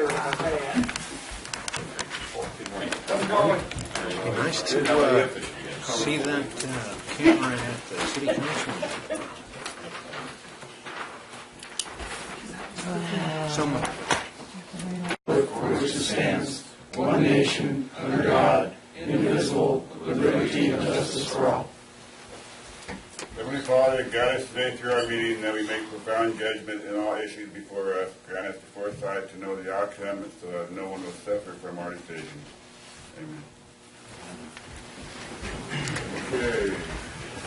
there in my van. It'd be nice to see that camera at the city council. Someone. Which stands, one nation, under God, indivisible, with liberty and justice for all. Heavenly Father, guide us today through our meeting that we make profound judgment in all issues before us. Grant us the foresight to know the outcome so that no one will suffer from our decisions. Amen. Okay.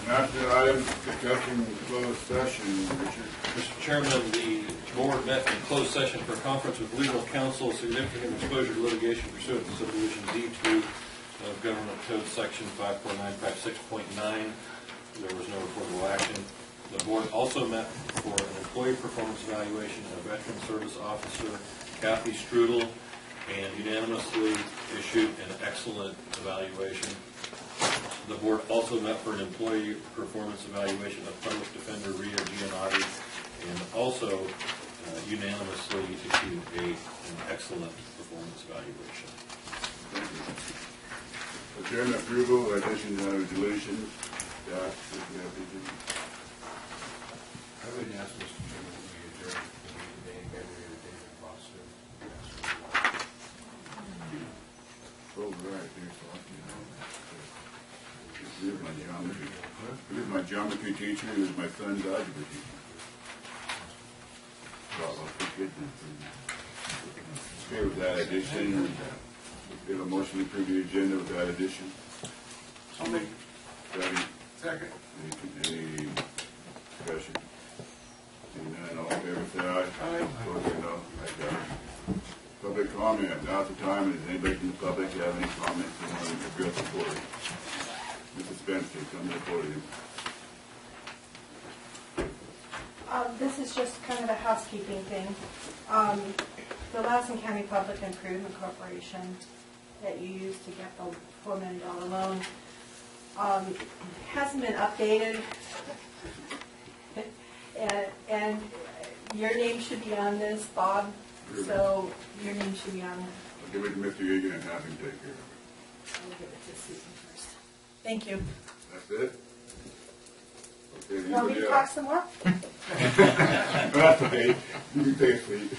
Now to the item discussing closed session. Richard. Mr. Chairman, the board met in closed session for a conference with legal counsel, significant exposure to litigation pursuant to subdivision D2 of Government Code Section 54956.9. There was no reportable action. The board also met for an employee performance evaluation of Veteran Service Officer Kathy Strudel and unanimously issued an excellent evaluation. The board also met for an employee performance evaluation of Public Defender Rhea Giannotti and also unanimously issued an excellent performance evaluation. Adjournment approval, additions and deletions. Josh, if you have anything. I would ask Mr. Chairman to adjourn the meeting today, Henry David Foster. Oh, right, there's lucky. Here's my geometry. Here's my geometry teacher. Here's my son's algebra teacher. Okay, with that addition, we have a motion to approve the agenda with that addition. I'll make second. Any discussion? Seeing none, all in favor, say aye. Aye. Opposed, say no. Ayes have it. Public comment. Now's the time. Does anybody from the public have any comments they want to address the board? Mrs. Spencer, come to the podium. This is just kind of a housekeeping thing. The Lassen County Public Improvement Corporation that you used to get the $4 million loan hasn't been updated, and your name should be on this, Bob. So your name should be on it. I'll give it to Mr. Egan and have him take care of it. I'll give it to Susan first. Thank you. That's it? Okay, You want me to talk some more? That's okay. You can take a seat.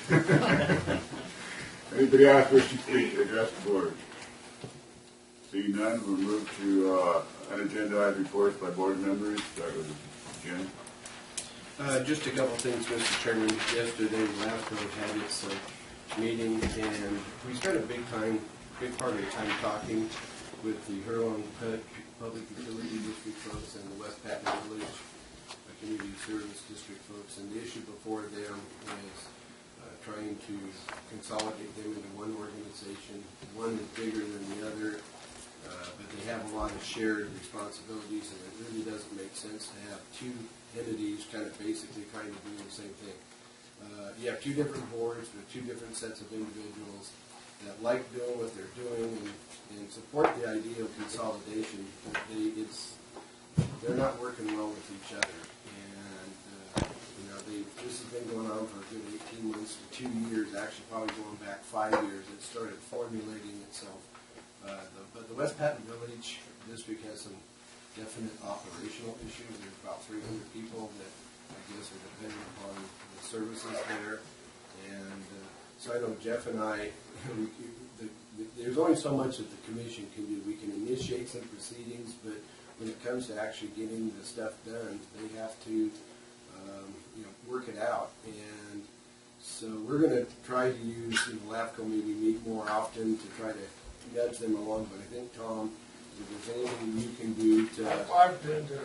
Anybody else wish to speak, address the board? See none, we'll move to unagendized reports by board members. Start with Jim. Just a couple things, Mr. Chairman. Yesterday, LAFCO had its meeting, and we spent a big part of the time talking with the Huron Public Utility District folks and the West Patton Village Community Service District folks. And the issue before them is trying to consolidate them into one organization. One is bigger than the other, but they have a lot of shared responsibilities, and it really doesn't make sense to have two entities kind of basically trying to do the same thing. You have two different boards with two different sets of individuals that like doing what they're doing and support the idea of consolidation. They're not working well with each other, and this has been going on for a good 18 months to 2 years. Actually, probably going back 5 years. It started formulating itself. But the West Patton Village District has some definite operational issues. There's about 300 people that I guess are dependent upon the services there. And so I know Jeff and I, there's only so much that the commission can do. We can initiate some proceedings, but when it comes to actually getting the stuff done, they have to work it out. And so we're going to try to use LAFCO maybe meet more often to try to nudge them along. But I think, Tom, if there's anything you can do to... I've been to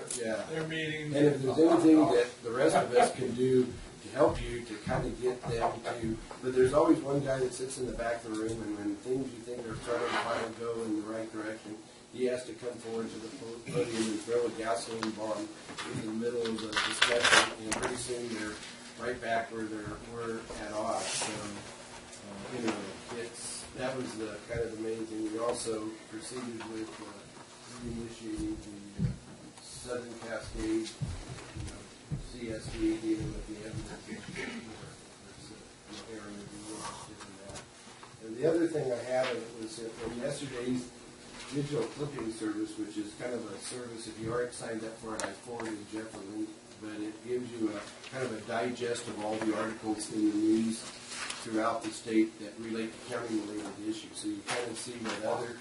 their meetings. And if there's anything that the rest of us can do to help you to kind of get them to... But there's always one guy that sits in the back of the room, and when things you think are starting to finally go in the right direction, he has to come forward to the podium and throw a gasoline bomb in the middle of the discussion, and pretty soon they're right back where they were at odds. So, that was the kind of the main thing. We also proceeded with reinitiating the Southern Cascade, CSD, dealing with the evidence. Aaron would be interested in that. thing I had, and it was in yesterday's digital clipping service, which is kind of a service, if you aren't signed up for it, I forwarded Jeff a link, but it gives you a kind of a digest of all the articles in the news throughout the state that relate to county-related issues. So you kind of see what other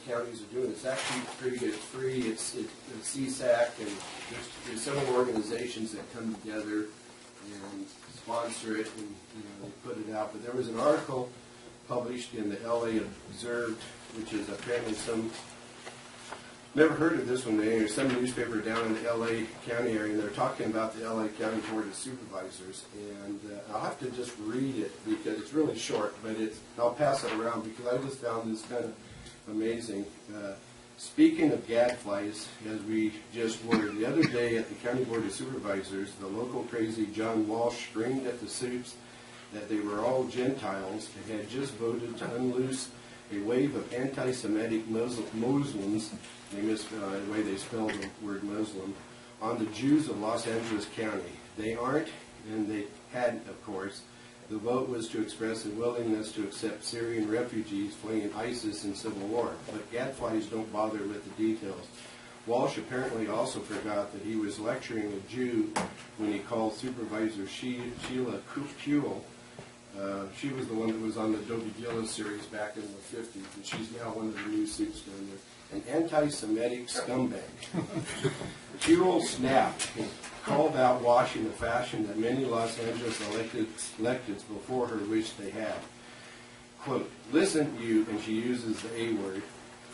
counties are doing. It's actually pretty good. It's free. It's CSAC, and there's several organizations that come together and sponsor it, and they put it out. But there was an article published in the LA Observed, which is apparently never heard of this one. There's some newspaper down in the LA County area, and they're talking about the LA County Board of Supervisors. And I'll have to just read it because it's really short, but I'll pass it around because I just found this kind of amazing. Speaking of gadflies, as we just were, the other day at the County Board of Supervisors, the local crazy John Walsh screamed at the soups that they were all Gentiles and had just voted to unloose a wave of anti-Semitic Muslims, the way they spell the word Muslim, on the Jews of Los Angeles County. They aren't, and they hadn't, of course. The vote was to express a willingness to accept Syrian refugees fleeing ISIS and civil war. But gadflies don't bother with the details. Walsh apparently also forgot that he was lecturing a Jew when he called Supervisor Sheila Kuhl. She was the one that was on the Dobie Gillis series back in the 50s, and she's now one of the new suits down there. An anti-Semitic scumbag. Kuhl snapped and called out Walsh in a fashion that many Los Angeles electeds before her wished they had. Quote, "Listen, you," and she uses the A word,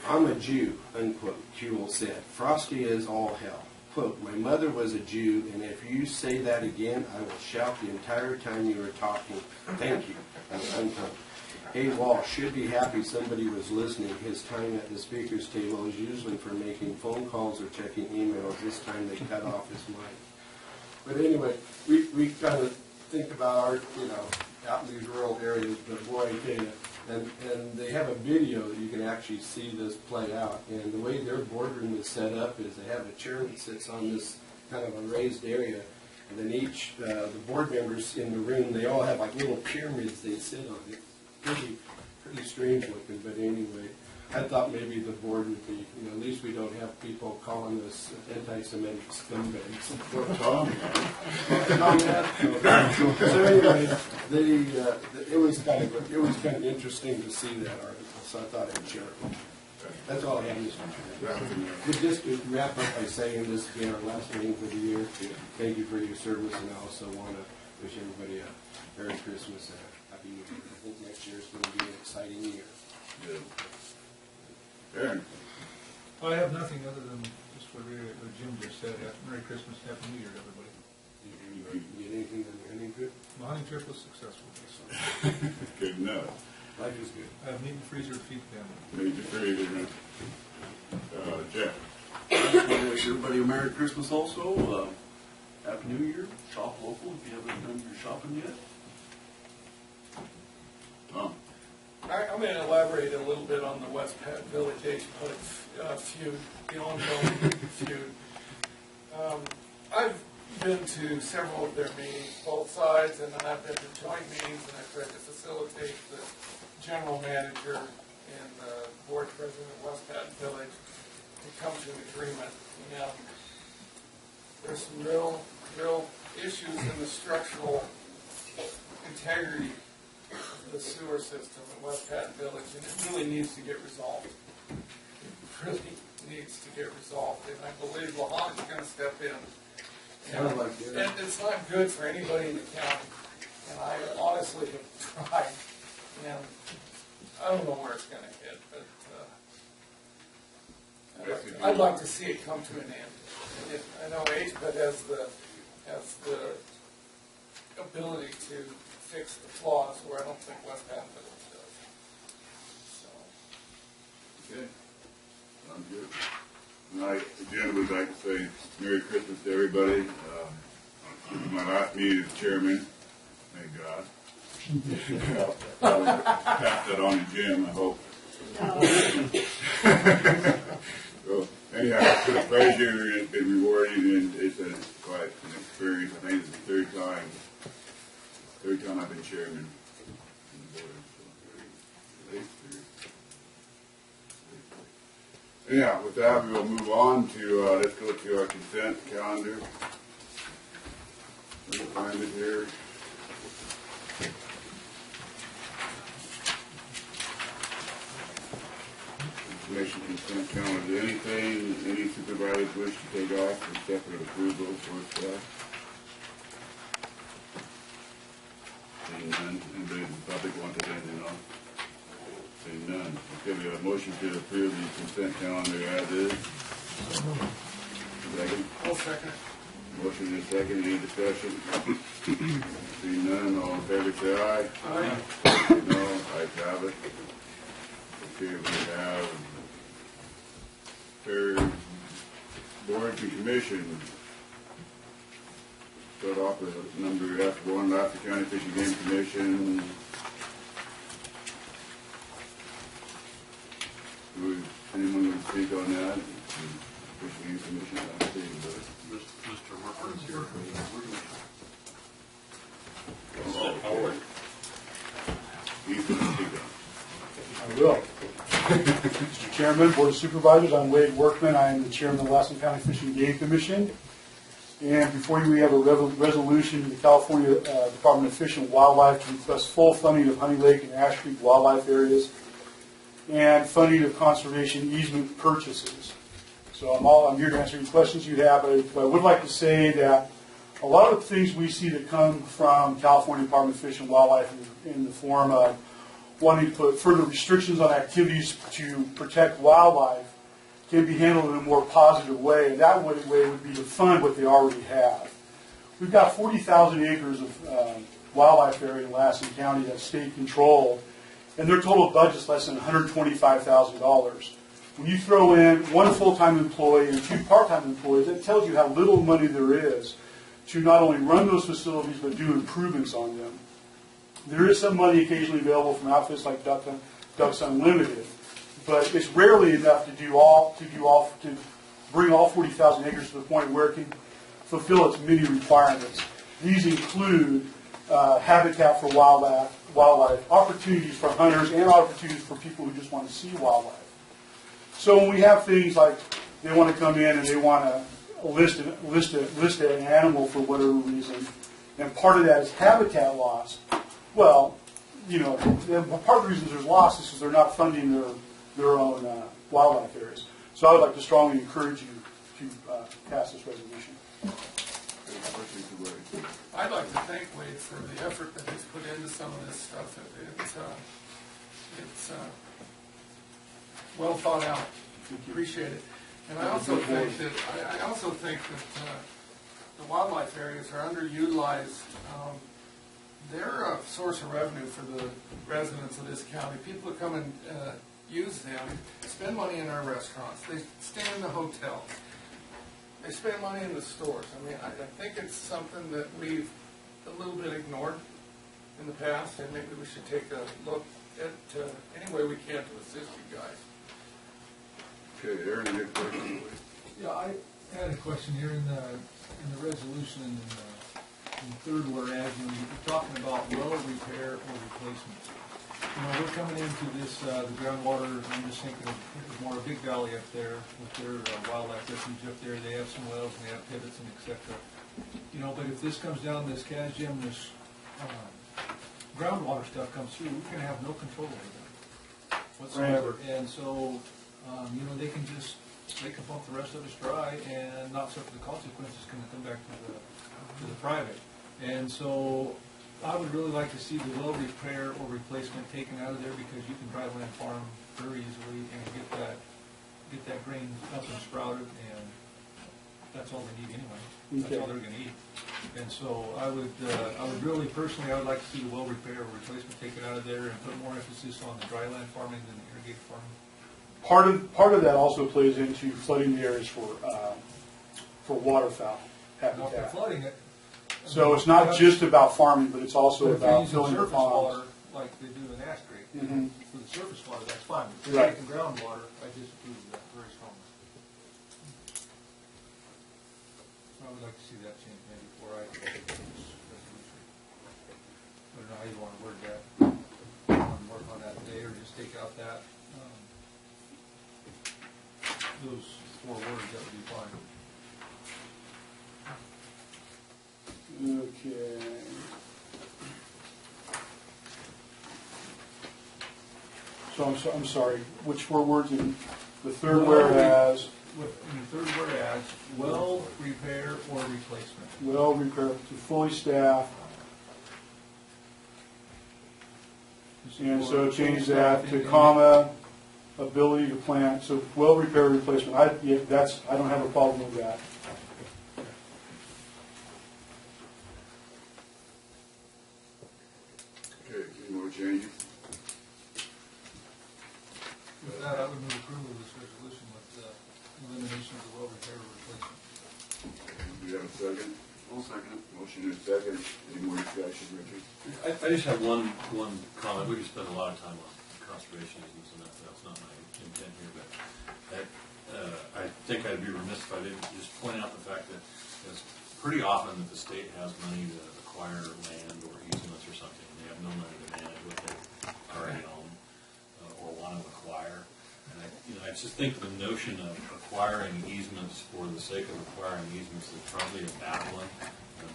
"I'm a Jew," unquote, Kuhl said. "Frosty is all hell." Quote, "My mother was a Jew, and if you say that again, I will shout the entire time you are talking. Thank you." Unquote. Hey, Walsh should be happy somebody was listening. His time at the speaker's table is usually for making phone calls or checking emails. This time they cut off his mic. But anyway, we kind of think about our, out in these rural areas, but boy, I tell you, and they have a video that you can actually see this play out. And the way their boardroom is set up is they have a chair that sits on this kind of a raised area, and then each, the board members in the room, they all have like little pyramids they sit on. It's pretty strange looking, but anyway, I thought maybe the board would be, at least we don't have people calling us anti-Semitic scumbags. So anyway, it was kind of interesting to see that article, so I thought I'd share it. That's all I have, Mr. Chairman. But just to wrap up by saying this will be our last meeting for the year. Thank you for your service, and I also want to wish everybody a Merry Christmas and a Happy New Year. I think next year is going to be an exciting year. Good. Aaron? I have nothing other than just what Jim just said. Merry Christmas, Happy New Year to everybody. You get anything on your hunting trip? My hunting trip was successful this summer. Good enough. Life is good. I have meat and freezer to feed the family. Major freezer. Jeff? I wish everybody a Merry Christmas also. Happy New Year. Shop local if you haven't done your shopping yet. Tom? I'm going to elaborate a little bit on the West Pat Village feud, the ongoing feud. I've been to several of their meetings, both sides, and then I've been to joint meetings, and I've tried to facilitate the general manager and the board president of West Pat Village to come to an agreement. And there's some real issues in the structural integrity of the sewer system in West Patton Village, and it really needs to get resolved. It really needs to get resolved, and I believe Lassen is going to step in. And it's not good for anybody in the county, and I honestly have tried, and I don't know where it's going to hit, but I'd like to see it come to an end. I know HPET has the ability to fix the flaws where I don't think West Patton Village does. So. Okay. Sounds good. Tonight, again, we'd like to say Merry Christmas to everybody. This is my last meeting as chairman. Thank God. Pass that on to Jim, I hope. No. So, anyhow, it's been a pleasure, and it's been rewarding, and it's quite an experience. I think it's the third time I've been chairman. Yeah, with that, we will move on to, let's go to our consent calendar. Let me find it here. Information consent calendar. Anything any supervisors wish to take off for separate approval for staff? Seeing none. Anybody in the public want to take anything off? Seeing none. Okay, we have a motion to approve the consent calendar as is. Second. I'll second it. Motion is second. Any discussion? Seeing none. All in favor, say aye. Aye. No, ayes have it. Okay, we have third boards and commission. Start off with number F1, Lassen County Fish and Game Commission. Anyone would speak on that? Fish and Game Commission, I see, but. Mr. Workman's here. Oh, Howard. he's going to speak on I will. Mr. Chairman, Board of Supervisors, I'm Wade Workman. I am the Chairman of the Lassen County Fish and Game Commission. And before you, we have a resolution to the California Department of Fish and Wildlife to request full funding of Honey Lake and Ash Creek wildlife areas and funding of conservation easement purchases. So I'm here to answer any questions you have, but I would like to say that a lot of the things we see that come from California Department of Fish and Wildlife in the form of wanting to put further restrictions on activities to protect wildlife can be handled in a more positive way, and that way would be to fund what they already have. We've got 40,000 acres of wildlife area in Lassen County that's state controlled, and their total budget's less than $125,000. When you throw in one full-time employee and two part-time employees, that tells you how little money there is to not only run those facilities but do improvements on them. There is some money occasionally available from outfits like Ducks Unlimited, but it's rarely enough to bring all 40,000 acres to the point where it can fulfill its many requirements. These include habitat for wildlife, opportunities for hunters, and opportunities for people who just want to see wildlife. So when we have things like they want to come in and they want to list an animal for whatever reason, and part of that is habitat loss. Well, you know, part of the reasons there's loss is because they're not funding their own wildlife areas. So I would like to strongly encourage you to pass this resolution. I'd like to thank Wade for the effort that he's put into some of this stuff. It's well thought out. Appreciate it. And I also think that the wildlife areas are underutilized. They're a source of revenue for the residents of this county. People who come and use them spend money in our restaurants. They stay in the hotels. They spend money in the stores. I mean, I think it's something that we've a little bit ignored in the past, and maybe we should take a look at any way we can to assist you guys. Okay, Aaron, you have a question? Yeah, I had a question here in the resolution in the third whereas when you're talking about well repair or replacement. You know, we're coming into this, the groundwater, I'm just thinking of more a big valley up there with their wildlife refuge up there. They have some wells and they have pivots and et cetera. You know, but if this comes down, this CASGEM, this groundwater stuff comes through, we're going to have no control over that whatsoever. Right. And so, you know, they can pump the rest of us dry and not suffer the consequences going to come back to the private. And so I would really like to see the well repair or replacement taken out of there because you can dry land farm very easily and get that grain up and sprouted, and that's all they need anyway. That's all they're going to eat. And so I would really personally, I would like to see the well repair or replacement taken out of there and put more emphasis on the dry land farming than the irrigated farming. Part of that also plays into flooding the areas for waterfowl habitat. Now, if they're flooding it. So it's not just about farming, but it's also about filling the surface ponds. water like they do in Ash Creek. Mm-hmm. For the surface water, that's fine. But if Right. they're taking groundwater, I disapprove of that very strongly. I would like to see that change maybe before I take this resolution. I don't know how you want to word that. You want to work on that today or just take out that, those 4 words, that would be fine. Okay. So I'm sorry, which 4 words in the third whereas? In the third whereas, well repair or replacement. Well repair to fully staffed. And so change that to comma, ability to plant, so well repair replacement. I don't have a problem with that. Okay, any more changes? With that, I would move approval of this resolution with elimination of the well repair or replacement. Do you have a second? I'll second it. Motion is second. Any more discussion, Richard? I just have one comment. We could spend a lot of time on conservation easements, and that's not my intent here, but I think I'd be remiss if I didn't just point out the fact that it's pretty often that the state has money to acquire land or easements or something, and they have no money to manage what they already own or want to acquire. And I just think the notion of acquiring easements for the sake of acquiring easements is probably a bad one.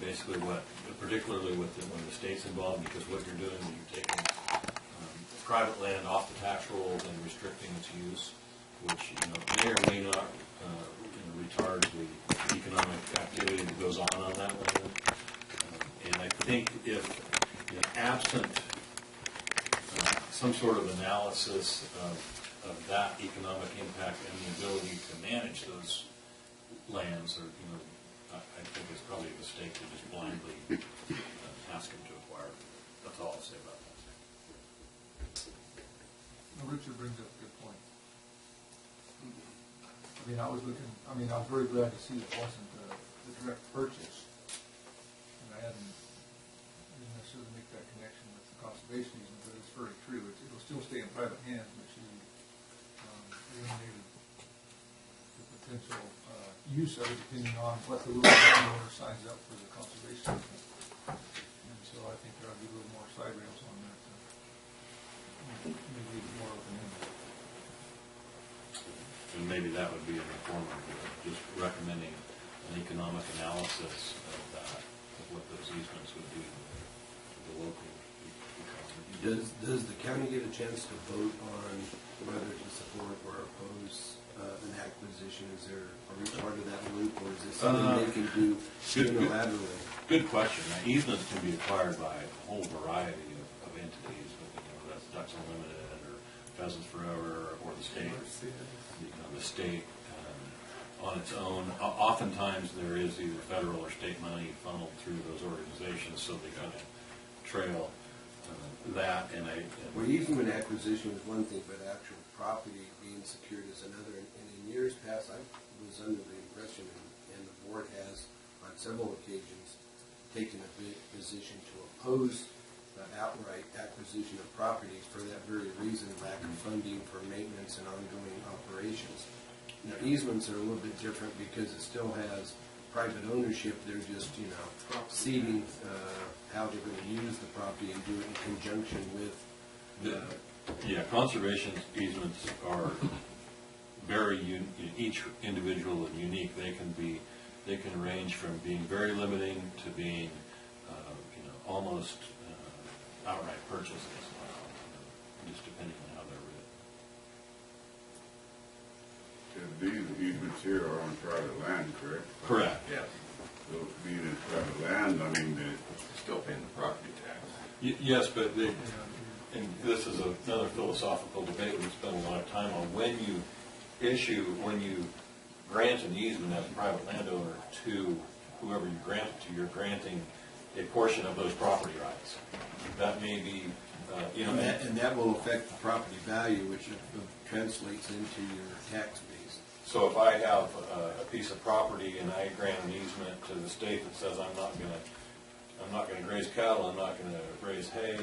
Basically, particularly when the state's involved, because what you're doing is you're taking private land off the tax rolls and restricting its use, which may or may not retard the economic activity that goes on that land. And I think if absent some sort of analysis of that economic impact and the ability to manage those lands, or I think it's probably a mistake to just blindly ask them to acquire. That's all I'll say about that. Well, Richard brings up a good point. I was very glad to see it wasn't the direct purchase. And I didn't necessarily make that connection with the conservation easement, but it's very true. It'll still stay in private hands, but you eliminated the potential use of it depending on what the little landowner signs up for the conservation easement. And so I think there ought to be a little more side rails on that. Maybe more open-ended. And maybe that would be in the form of just recommending an economic analysis of that, of what those easements would do to the local economy. Does the county get a chance to vote on whether to support or oppose an acquisition? Are we part of that loop, or is it something they can do unilaterally? Good question. Now, easements can be acquired by a whole variety of entities, that's Ducks Unlimited or Pheasants Forever or the state. The state on its own. Oftentimes there is either federal or state money funneled through those organizations, so they kind of trail that. Well, easement acquisition is one thing, but actual property being secured is another. And in years past, I was under the impression, and the board has on several occasions taken a position to oppose outright acquisition of properties for that very reason, lack of funding for maintenance and ongoing operations. Now, easements are a little bit different because it still has private ownership. They're just, seeding how they're going to use the property and do it in conjunction with conservation easements are each individual and unique. They can range from being very limiting to being almost outright purchases, just depending on how they're written. These easements here are on private land, correct? Correct. Yes. So being in private land, Still paying the property tax. Yes, but and this is another philosophical debate we spend a lot of time on. When you grant an easement as a private landowner to whoever you grant it to, you're granting a portion of those property rights. That may be, and that will affect the property value, which translates into your tax base. So if I have a piece of property and I grant an easement to the state that says I'm not going to graze cattle, I'm not going to raise hay,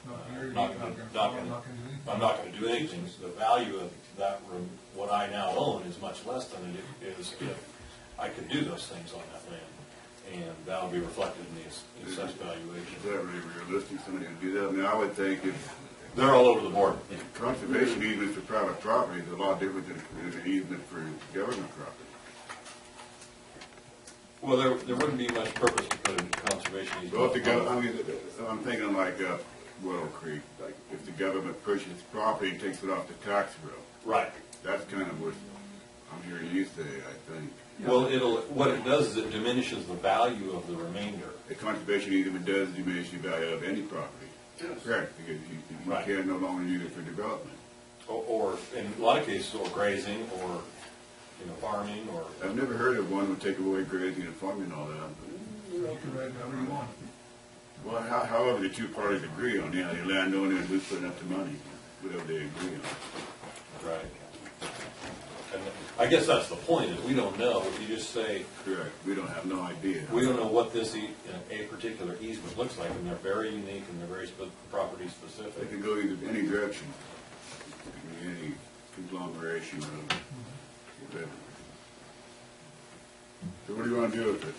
I'm not going to do anything. The value of that room, what I now own, is much less than it is if I could do those things on that land. And that'll be reflected in the assessed valuation. is that really realistic, somebody to do that? I would think if They're all over the board. Conservation easement for private property is a lot different than an easement for government property. Well, there wouldn't be much purpose to put a conservation Well, if the easement. I'm thinking like Willow Creek, like if the government purchases property and takes it off the tax roll, Right. that's kind of what I'm hearing you say, I think. Well, what it does is it diminishes the value of the remainder. A conservation easement does diminish the value of any property. Yes. Correct, because you Right. can no longer use it for development. Or in a lot of cases, or grazing, or, farming, or. I've never heard of one would take away grazing and farming and all that. You can write however you want. Well, however the two parties agree on, the landowner and who's putting up the money, whatever they agree on. Right. And I guess that's the point, is we don't know. You just say, Correct, we don't have no idea. we don't know what this, a particular easement looks like, and they're very unique and they're very property They specific. can go either any direction, it can be any conglomeration of it. So what do you want to do with it?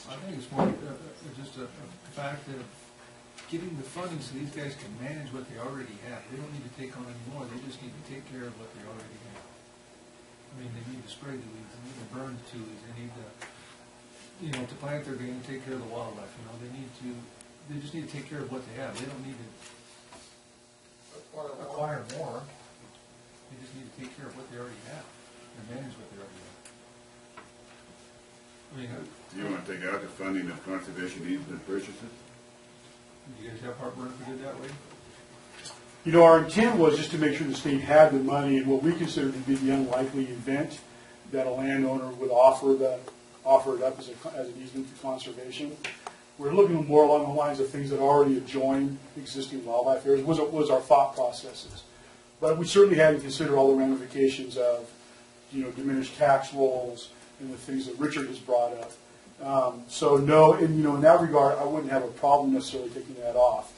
I think it's more just a fact of getting the funding so these guys can manage what they already have. They don't need to take on any more, they just need to take care of what they already have. I mean, they need to spray the weeds, they need to burn the trees, they need to, to plant their game and take care of the wildlife, they just need to take care of what they have. They don't need to acquire more. They just need to take care of what they already have and manage what they already have. I mean, Do you want to take out the funding of conservation easement purchases? do you guys have heartburn if we did that way? Our intent was just to make sure the state had the money in what we considered to be the unlikely event that a landowner would offer it up as an easement to conservation. We're looking more along the lines of things that already adjoin existing wildlife areas, was our thought processes. But we certainly hadn't considered all the ramifications of, diminished tax rolls and the things that Richard has brought up. So no, and in that regard, I wouldn't have a problem necessarily taking that off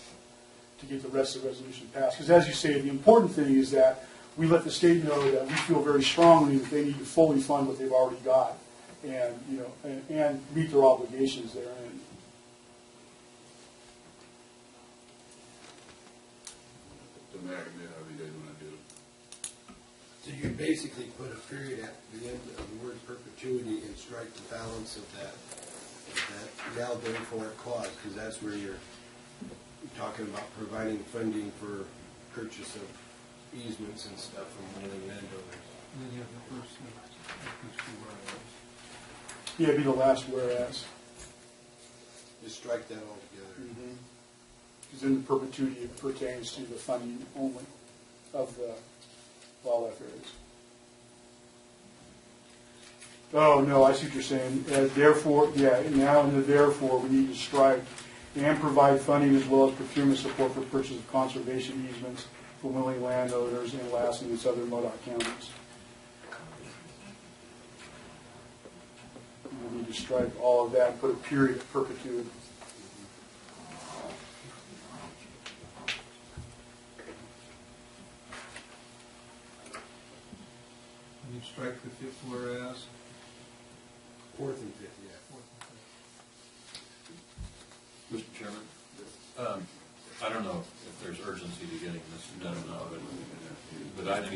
to get the rest of the resolution passed. Because as you say, the important thing is that we let the state know that we feel very strongly that they need to fully fund what they've already got and, and meet their obligations therein. The matter of how you guys want to do it. So you basically put a period at the end of the word perpetuity and strike the balance of that now therefore clause, because that's where you're talking about providing funding for purchase of easements and stuff from willing landowners. And then you have the first two whereas. Yeah, it'd be the last whereas. Just strike that altogether. Because in the perpetuity, it pertains to the funding only of the wildlife areas. Oh, no, I see what you're saying. Therefore, now in the therefore, we need to strike and provide funding as well as procurement support for purchase of conservation easements for willing landowners in Lassen and other MoDOT counties. We need to strike all of that and put a period of perpetuity. And you strike the fifth whereas. Fourth and fifth, yeah. Mr. Chairman, I don't know if there's urgency to getting this done now, but I'd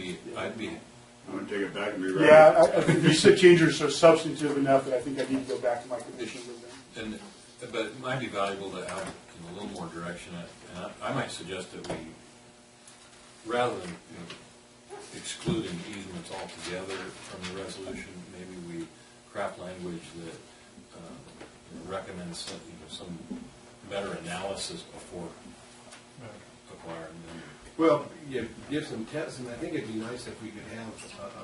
be. I'm going to take it back and rewrite it. Yeah, I think these changes are substantive enough that I think I need to go back to my commission with them. But it might be valuable to have a little more direction. And I might suggest that we, rather than excluding easements altogether from the resolution, maybe we craft language that recommends some better analysis before acquiring them. Well, you give some tests, and I think it'd be nice if we could have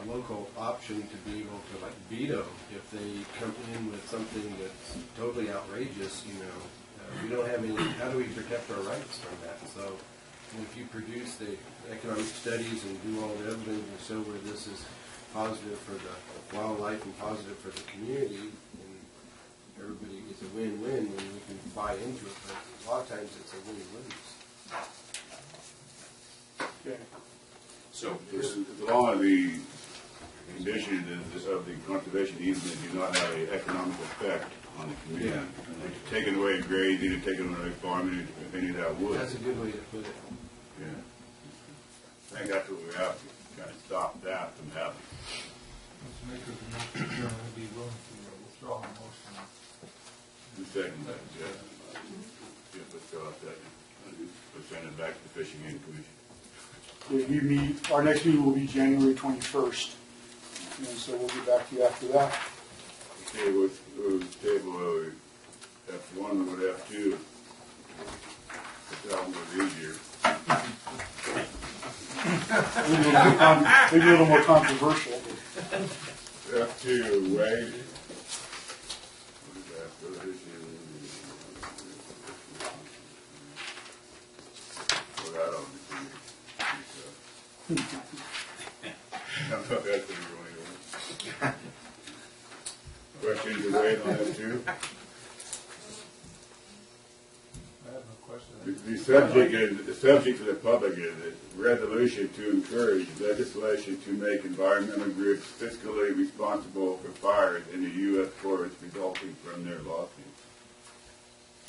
a local option to be able to veto if they come in with something that's totally outrageous, we don't have any, how do we protect our rights from that? So if you produce the economic studies and do all the evidence and show where this is positive for the wildlife and positive for the community, and everybody gets a win-win, then we can buy into it, but a lot of times it's a win-lose. Okay. So, As long as the condition of the conservation easement do not have an economic effect on the community, I think taking away grazing and taking away farming, any of that wood. That's a good way to put it. Yeah. I think that's what we have to kind of stop that from happening. Mr. Maker, the Mr. Chairman would be willing to withdraw the motion. The second, yeah. Yeah, let's go out that. We'll send it back to the Fishing Game Commission. You meet, our next meeting will be January 21st, and so we'll get back to you after that. Okay, we'll table F1 with F2. That one was easier. Maybe a little more controversial. F2, Wade. What is that? What is it? Well, I don't know. I thought that's what you were going to Questions to Wade on F2? I have no question. The subject for the public is a resolution to encourage legislation to make environmental groups fiscally responsible for fires in the U.S. forests resulting from their lawsuits.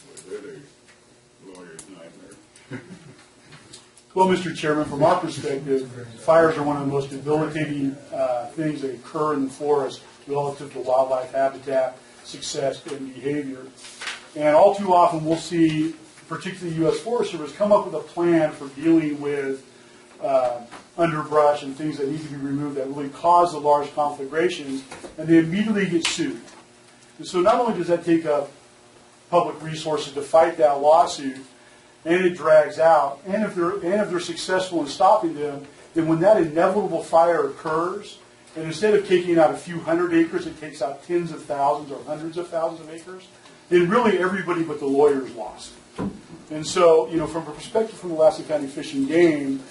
Boy, they're a lawyer's nightmare. Well, Mr. Chairman, from our perspective, fires are one of the most debilitating things that occur in the forest relative to wildlife habitat, success, and behavior. And all too often we'll see, particularly U.S. Forest Service, come up with a plan for dealing with underbrush and things that need to be removed that really cause the large conflagrations, and they immediately get sued. And so not only does that take up public resources to fight that lawsuit, and it drags out, and if they're successful in stopping them, then when that inevitable fire occurs, and instead of taking out a few hundred acres, it takes out tens of thousands or hundreds of thousands of acres, then really everybody but the lawyers lost. And so, from a perspective from the Lassen County Fish and Game,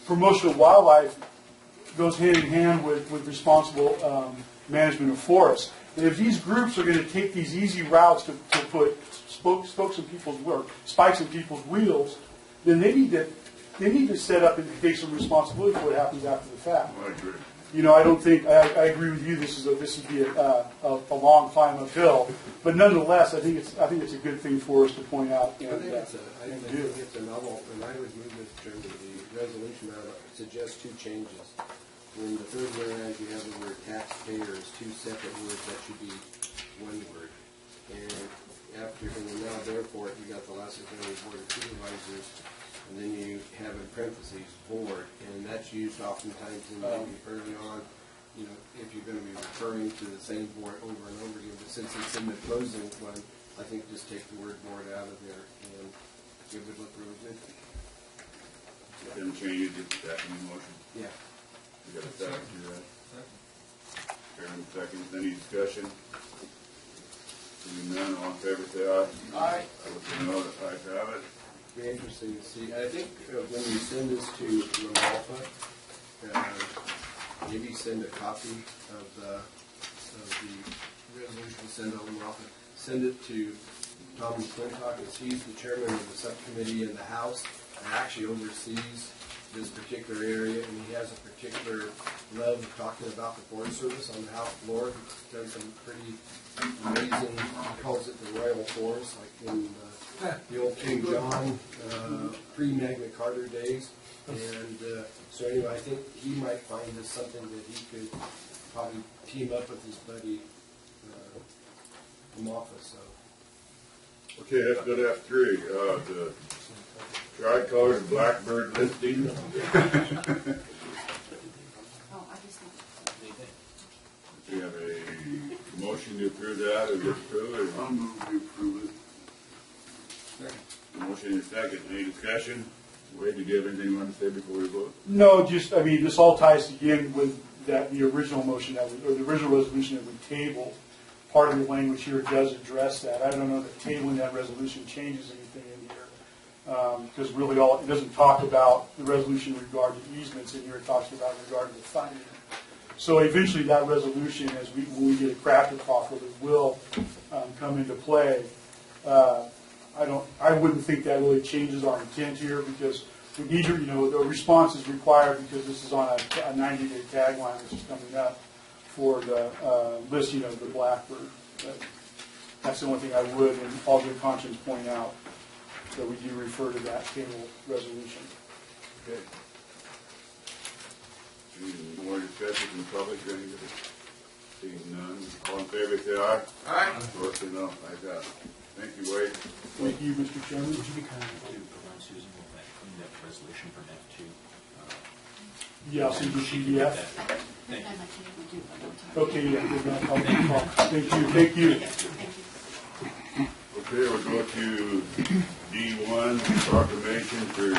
promotion of wildlife goes hand in hand with responsible management of forests. And if these groups are going to take these easy routes to put spokes in people's work, spikes in people's wheels, then they need to set up and take some responsibility for what happens after the fact. I agree. I don't think I agree with you. This would be a long climb uphill, but nonetheless, I think it's a good thing for us to point out. I think it's a novel, and I would move this term to the resolution. I would suggest two changes. In the third whereas, you have the word taxpayer as two separate words. That should be one word. And then now therefore, you got the Lassen County Board of Supervisors, and then you have in parentheses board, and that's used oftentimes in maybe early on. If you're going to be referring to the same board over and over again, but since it's in the closing one, I think just take the word board out of there and it would look really good. Then change it to that in motion. Yeah. You got a second to that? Chairman, second. Any discussion? Seeing none, all in favor, say aye. Aye. No, the ayes have it. Be interesting to see. I think when you send this to Ramalfa, maybe send a copy of the resolution. Send to Ramalfa. Send it to Tom McClintock, as he's the chairman of the subcommittee in the House and actually oversees this particular area, and he has a particular love of talking about the Forest Service on the House floor. He's done some pretty amazing, he calls it the Royal Forest, like in the old King John pre-Magna Carta days. And so anyway, I think he might find this something that he could probably team up with his buddy from office. So. Okay, let's go to F3. The tricolored blackbird listing. Do you have a motion to approve that or disapprove it? I'll move to approve it. Motion is second. Any discussion? Wade, did you have anything you want to say before we vote? No, this all ties again with the original motion or the original resolution that we tabled. Part of the language here does address that. I don't know that tabling that resolution changes anything in here, because really it doesn't talk about the resolution in regard to easements in here. It talks about in regard to the funding. So eventually that resolution, when we get it crafted properly, will come into play. I wouldn't think that really changes our intent here, because we need to, the response is required because this is on a 90-day tagline which is coming up for the listing of the blackbird. But That's the only thing I would, in all good conscience, point out, that we do refer to that table resolution. Okay. Any more discussion from public or anything? Seeing none, all in favor, say aye. Aye. Opposed, say no. Ayes have it. Thank you, Wade. Thank you, Mr. Chairman. Would you be kind enough to provide Susan with that cleaned up resolution from F2? Yeah, I'll send you PDF. Thank you. Okay, yeah, good enough. Thank you. Okay, we'll go to D1, proclamation for